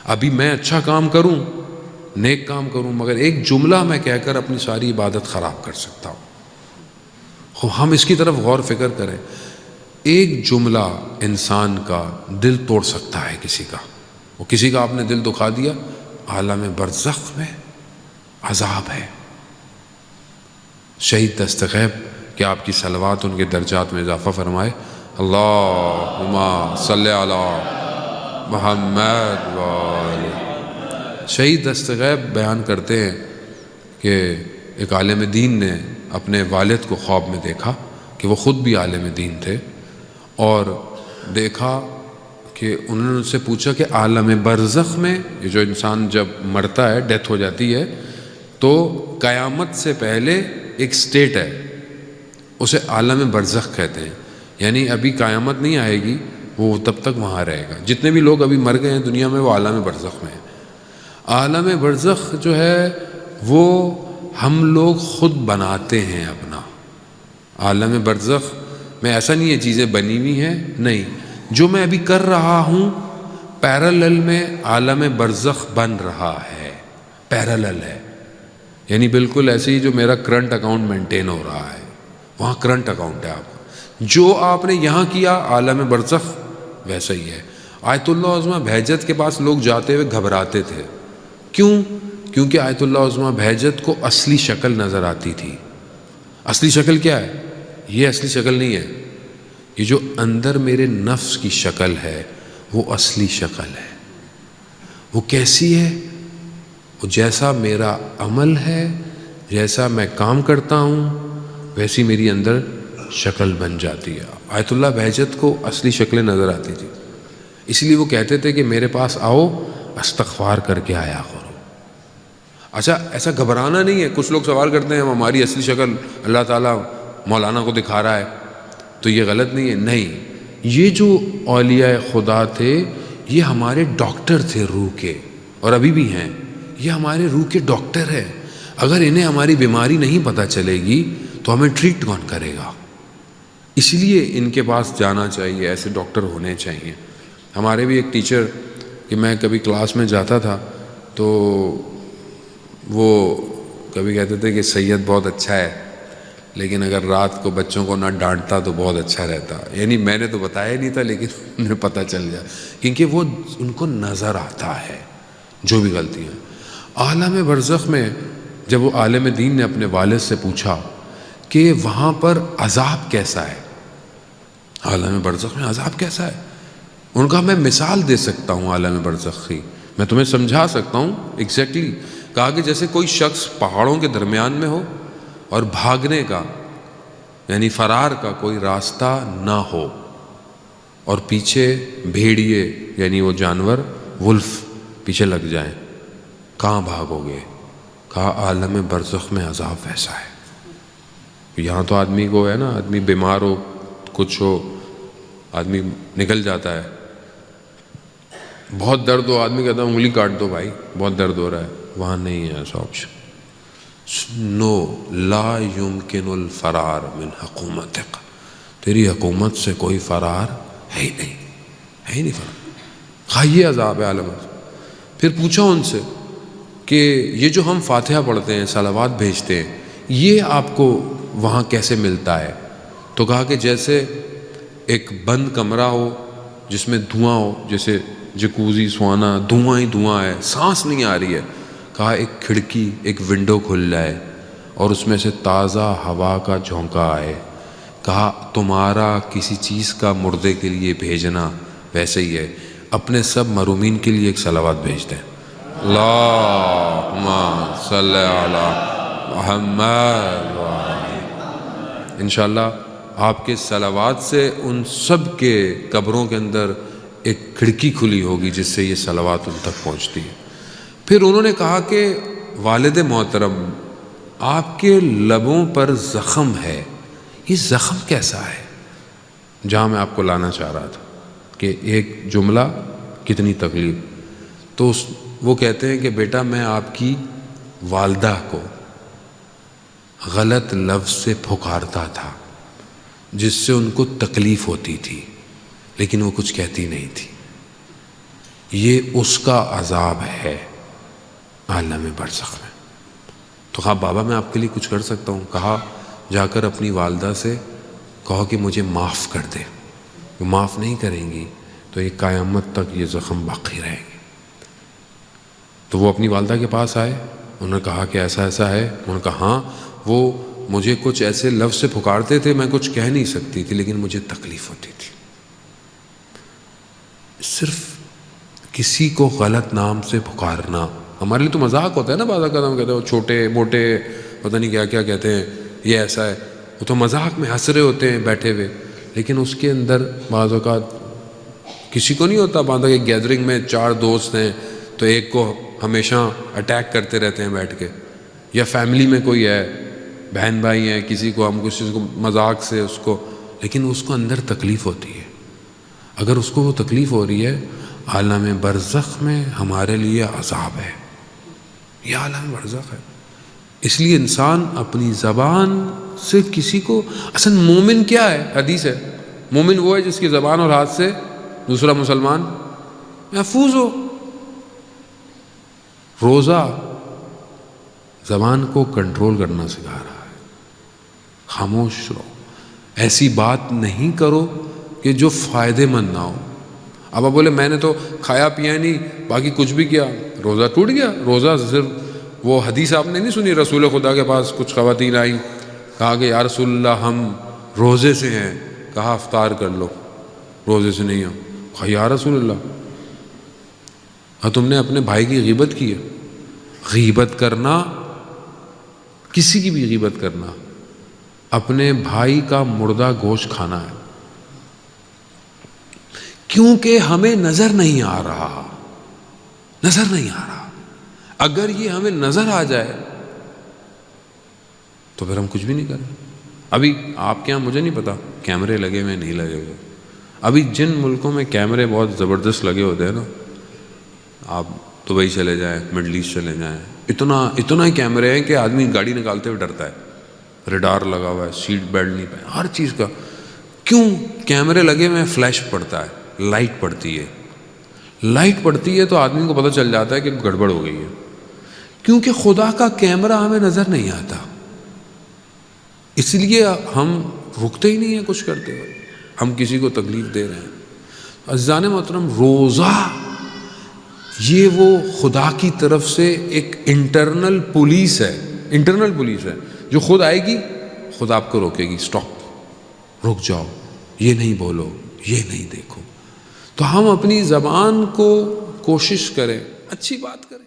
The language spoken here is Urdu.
ابھی میں اچھا کام کروں، نیک کام کروں، مگر ایک جملہ میں کہہ کر اپنی ساری عبادت خراب کر سکتا ہوں۔ ہم اس کی طرف غور فکر کریں، ایک جملہ انسان کا دل توڑ سکتا ہے کسی کا، وہ کسی کا آپ نے دل دکھا دیا، عالم برزخ میں عذاب ہے۔ شہید دستغیب کہ آپ کی صلوات ان کے درجات میں اضافہ فرمائے۔ اللہم صلی علی محمد وآلہ۔ شہید دستغیب بیان کرتے ہیں کہ ایک عالم دین نے اپنے والد کو خواب میں دیکھا کہ وہ خود بھی عالم دین تھے، اور دیکھا کہ انہوں نے ان سے پوچھا کہ عالم برزخ میں، یہ جو انسان جب مرتا ہے، ڈیتھ ہو جاتی ہے، تو قیامت سے پہلے ایک سٹیٹ ہے، اسے عالم برزخ کہتے ہیں، یعنی ابھی قیامت نہیں آئے گی، وہ تب تک وہاں رہے گا۔ جتنے بھی لوگ ابھی مر گئے ہیں دنیا میں، وہ عالم برزخ میں ہیں۔ عالم برزخ جو ہے وہ ہم لوگ خود بناتے ہیں اپنا۔ عالم برزخ میں ایسا نہیں ہے چیزیں بنی ہوئی ہیں، نہیں، جو میں ابھی کر رہا ہوں پیرالل میں عالم برزخ بن رہا ہے، پیرالل ہے، یعنی بالکل ایسے ہی جو میرا کرنٹ اکاؤنٹ مینٹین ہو رہا ہے، وہاں کرنٹ اکاؤنٹ ہے آپ کا، جو آپ نے یہاں کیا عالم برزخ ویسا ہی ہے۔ آیت اللہ عظمہ بہجت کے پاس لوگ جاتے ہوئے گھبراتے تھے، کیوں؟ کیونکہ آیت اللہ عظمہ بہجت کو اصلی شکل نظر آتی تھی۔ اصلی شکل کیا ہے؟ یہ اصلی شکل نہیں ہے، یہ جو اندر میرے نفس کی شکل ہے وہ اصلی شکل ہے۔ وہ کیسی ہے؟ وہ جیسا میرا عمل ہے، جیسا میں کام کرتا ہوں، ویسی میری اندر شکل بن جاتی ہے۔ آیت اللہ بہجت کو اصلی شکلیں نظر آتی تھی، اس لیے وہ کہتے تھے کہ میرے پاس آؤ، استغفار کر کے آیا کرو۔ اچھا، ایسا گھبرانا نہیں ہے۔ کچھ لوگ سوال کرتے ہیں ہماری اصلی شکل اللہ تعالیٰ مولانا کو دکھا رہا ہے تو یہ غلط نہیں ہے؟ نہیں، یہ جو اولیاء خدا تھے یہ ہمارے ڈاکٹر تھے روح کے، اور ابھی بھی ہیں، یہ ہمارے روح کے ڈاکٹر ہیں۔ اگر انہیں ہماری بیماری نہیں پتہ چلے گی تو ہمیں ٹریٹ کون کرے گا؟ اس لیے ان کے پاس جانا چاہیے، ایسے ڈاکٹر ہونے چاہیے۔ ہمارے بھی ایک ٹیچر، کہ میں کبھی کلاس میں جاتا تھا تو وہ کبھی کہتے تھے کہ سید بہت اچھا ہے، لیکن اگر رات کو بچوں کو نہ ڈانٹتا تو بہت اچھا رہتا۔ یعنی میں نے تو بتایا ہی نہیں تھا، لیکن انہیں پتہ چل جائے، کیونکہ وہ ان کو نظر آتا ہے جو بھی غلطیاں۔ عالم برزخ میں جب وہ عالم دین نے اپنے والد سے پوچھا کہ وہاں پر عذاب کیسا ہے، عالم برزخ میں عذاب کیسا ہے، ان کا میں مثال دے سکتا ہوں عالم برزخ کی، میں تمہیں سمجھا سکتا ہوں ایگزیکٹلی۔ کہا کہ جیسے کوئی شخص پہاڑوں کے درمیان میں ہو اور بھاگنے کا یعنی فرار کا کوئی راستہ نہ ہو، اور پیچھے بھیڑیے یعنی وہ جانور ولف پیچھے لگ جائیں، کہاں بھاگو گے؟ کہا عالم برزخ میں عذاب ویسا ہے۔ یہاں تو آدمی کو ہے نا، آدمی بیمار ہو، کچھ ہو، آدمی نکل جاتا ہے، بہت درد ہو، آدمی کہتا ہے انگلی کاٹ دو بھائی بہت درد ہو رہا ہے، وہاں نہیں ہے ایسا آپشن۔ نو، لا یمکن الفرار من حکومتک، تیری حکومت سے کوئی فرار ہے ہی نہیں، ہے ہی نہیں فرار۔ خواہیے عذاب ہے عالم۔ پھر پوچھا ان سے کہ یہ جو ہم فاتحہ پڑھتے ہیں، صلوات بھیجتے ہیں، یہ آپ کو وہاں کیسے ملتا ہے؟ تو کہا کہ جیسے ایک بند کمرہ ہو جس میں دھواں ہو، جیسے جکوزی سوانا، دھواں ہی دھواں ہے، سانس نہیں آ رہی ہے۔ کہا ایک کھڑکی، ایک ونڈو کھل جائے اور اس میں سے تازہ ہوا کا جھونکا آئے۔ کہا تمہارا کسی چیز کا مردے کے لیے بھیجنا ویسے ہی ہے، اپنے سب مرومین کے لیے ایک صلوات بھیج دیں، اللہم صلی علی محمد۔ انشاءاللہ آپ کے صلوات سے ان سب کے قبروں کے اندر ایک کھڑکی کھلی ہوگی جس سے یہ صلوات ان تک پہنچتی ہے۔ پھر انہوں نے کہا کہ والد محترم، آپ کے لبوں پر زخم ہے، یہ زخم کیسا ہے؟ جہاں میں آپ کو لانا چاہ رہا تھا کہ ایک جملہ کتنی تکلیف۔ تو وہ کہتے ہیں کہ بیٹا میں آپ کی والدہ کو غلط لفظ سے پھکارتا تھا جس سے ان کو تکلیف ہوتی تھی، لیکن وہ کچھ کہتی نہیں تھی۔ یہ اس کا عذاب ہے عالم برزخ میں۔ تو کہا بابا میں آپ کے لیے کچھ کر سکتا ہوں؟ کہا جا کر اپنی والدہ سے کہو کہ مجھے معاف کر دے، وہ معاف نہیں کریں گی تو یہ قیامت تک یہ زخم باقی رہے گی۔ تو وہ اپنی والدہ کے پاس آئے، انہوں نے کہا کہ ایسا ایسا ہے، انہوں نے کہا ہاں وہ مجھے کچھ ایسے لفظ سے پکارتے تھے میں کچھ کہہ نہیں سکتی تھی لیکن مجھے تکلیف ہوتی تھی۔ صرف کسی کو غلط نام سے پکارنا ہمارے لیے تو مذاق ہوتا ہے نا، بعض اوقات ہم کہتے ہیں وہ چھوٹے موٹے پتہ نہیں کیا کیا کہتے ہیں، یہ ایسا ہے، وہ تو مذاق میں ہنس رہے ہوتے ہیں بیٹھے ہوئے، لیکن اس کے اندر بعض اوقات کسی کو نہیں ہوتا، بعض اوقات گیدرنگ میں 4 دوست ہیں تو ایک کو ہمیشہ اٹیک کرتے رہتے ہیں بیٹھ کے، یا فیملی میں کوئی ہے بہن بھائی ہیں، کسی کو ہم کسی کو مذاق سے اس کو، لیکن اس کو اندر تکلیف ہوتی ہے۔ اگر اس کو وہ تکلیف ہو رہی ہے، عالم برزخ میں ہمارے لیے عذاب ہے، یہ عالم برزخ ہے۔ اس لیے انسان اپنی زبان سے کسی کو، اصل مومن کیا ہے؟ حدیث ہے مومن وہ ہے جس کی زبان اور ہاتھ سے دوسرا مسلمان محفوظ ہو۔ روزہ زبان کو کنٹرول کرنا سکھا رہا ہے، خاموش رہو، ایسی بات نہیں کرو کہ جو فائدے مند نہ ہو۔ اب آپ بولے میں نے تو کھایا پیا نہیں باقی کچھ بھی کیا، روزہ ٹوٹ گیا۔ روزہ صرف وہ حدیث آپ نے نہیں سنی، رسول خدا کے پاس کچھ خواتین آئیں، کہا کہ یا رسول اللہ ہم روزے سے ہیں، کہا افطار کر لو، روزے سے نہیں ہو۔ کہا یا رسول اللہ تم نے اپنے بھائی کی غیبت کی ہے؟ غیبت کرنا، کسی کی بھی غیبت کرنا، اپنے بھائی کا مردہ گوشت کھانا ہے، کیونکہ ہمیں نظر نہیں آ رہا، نظر نہیں آ رہا۔ اگر یہ ہمیں نظر آ جائے تو پھر ہم کچھ بھی نہیں کریں۔ ابھی آپ کے یہاں مجھے نہیں پتا کیمرے لگے ہوئے نہیں لگے ہوئے، ابھی جن ملکوں میں کیمرے بہت زبردست لگے ہوتے ہیں نا، آپ دبئی چلے جائیں، مڈل ایسٹ چلے جائیں، اتنا ہی کیمرے ہیں کہ آدمی گاڑی نکالتے ہوئے ڈرتا ہے، ریڈار لگا ہوا ہے، سیٹ بیلٹ نہیں پہ، ہر چیز کا۔ کیوں؟ کیمرے لگے ہوئے ہیں، فلیش پڑتا ہے، لائٹ پڑتی ہے، لائٹ پڑتی ہے تو آدمی کو پتہ چل جاتا ہے کہ گڑبڑ ہو گئی ہے، کیونکہ خدا کا کیمرہ ہمیں نظر نہیں آتا، اس لیے ہم رکتے ہی نہیں ہیں کچھ کرتے ہوئے، ہم کسی کو تکلیف دے رہے ہیں۔ عزیزان محترم، روزہ یہ وہ خدا کی طرف سے ایک انٹرنل پولیس ہے جو خود آئے گی، خود آپ کو روکے گی، سٹاپ، رک جاؤ، یہ نہیں بولو، یہ نہیں دیکھو۔ تو ہم اپنی زبان کو کوشش کریں، اچھی بات کریں۔